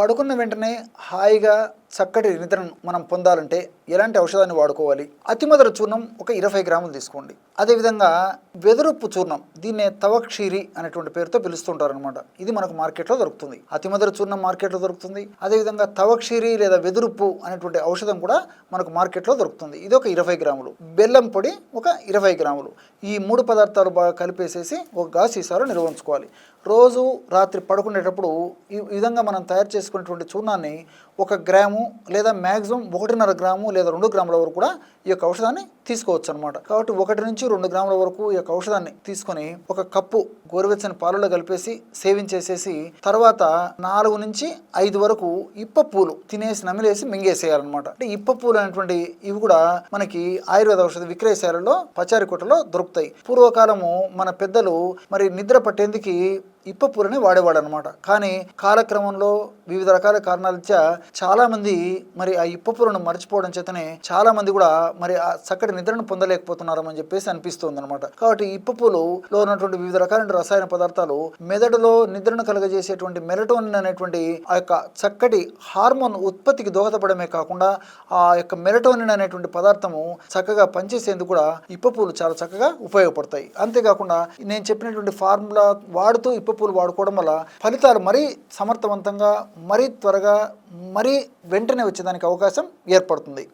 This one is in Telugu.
పడుకున్న వెంటనే హాయిగా చక్కటి నిద్రను మనం పొందాలంటే ఎలాంటి ఔషధాన్ని వాడుకోవాలి? అతిమధుర చూర్ణం ఒక 20 గ్రాములు తీసుకోండి. అదేవిధంగా వెదురుప్పు చూర్ణం, దీన్నే తవక్షీరి అనేటువంటి పేరుతో పిలుస్తుంటారనమాట. ఇది మనకు మార్కెట్లో దొరుకుతుంది. అతిమధుర చూర్ణం మార్కెట్లో దొరుకుతుంది. అదేవిధంగా తవక్షీరి లేదా వెదురుప్పు అనేటువంటి ఔషధం కూడా మనకు మార్కెట్లో దొరుకుతుంది. ఇది ఒక 20 గ్రాములు. బెల్లం పొడి ఒక 20 గ్రాములు. ఈ 3 పదార్థాలు బాగా కలిపేసేసి ఒక గాజు సీసాలో నిల్వ ఉంచుకోవాలి. రోజు రాత్రి పడుకునేటప్పుడు ఈ విధంగా మనం తయారు చేసుకునేటువంటి చూర్ణాన్ని 1 గ్రాము లేదా మ్యాక్సిమం 1.5 గ్రాము లేదా 2 గ్రాముల వరకు కూడా ఈ యొక్క ఔషధాన్ని తీసుకోవచ్చు అనమాట. కాబట్టి 1 నుంచి 2 గ్రాముల వరకు ఈ యొక్క ఔషధాన్ని తీసుకొని 1 కప్పు గోరువెచ్చని పాలలో కలిపేసి సేవించేసేసి తర్వాత 4 నుంచి 5 వరకు ఇప్ప పూలు తినేసి నమిలేసి మింగేసేయాలన్నమాట. అంటే ఇప్ప పూలు అనేటువంటి ఇవి కూడా మనకి ఆయుర్వేద ఔషధ విక్రయశాలలో పచారి కొట్టలో దొరుకుతాయి. పూర్వకాలము మన పెద్దలు మరి నిద్ర పట్టేందుకు ఇప్ప పూలని వాడేవాడు అనమాట. కానీ కాలక్రమంలో వివిధ రకాల కారణాలచా చాలా మంది మరి ఆ ఇప్ప పూలను మర్చిపోవడం చేతనే చాలా మంది కూడా మరి ఆ చక్కటి నిద్రను పొందలేకపోతున్నారు అని చెప్పేసి అనిపిస్తుంది అనమాట. కాబట్టి ఇప్ప పూలో ఉన్నటువంటి వివిధ రకాల రసాయన పదార్థాలు మెదడులో నిద్రను కలుగజేసేటువంటి మెలటోనిన్ అనేటువంటి ఆ యొక్క చక్కటి హార్మోన్ ఉత్పత్తికి దోహదపడమే కాకుండా ఆ యొక్క మెలటోనిన్ అనేటువంటి పదార్థము చక్కగా పనిచేసేందుకు కూడా ఇప్ప పూలు చాలా చక్కగా ఉపయోగపడతాయి. అంతేకాకుండా నేను చెప్పినటువంటి ఫార్ములా వాడుతూ ఇప్ప పూలు వాడుకోవడం వల్ల ఫలితాలు మరీ సమర్థవంతంగా, మరీ త్వరగా, మరీ వెంటనే వచ్చేదానికి అవకాశం ఏర్పడుతుంది.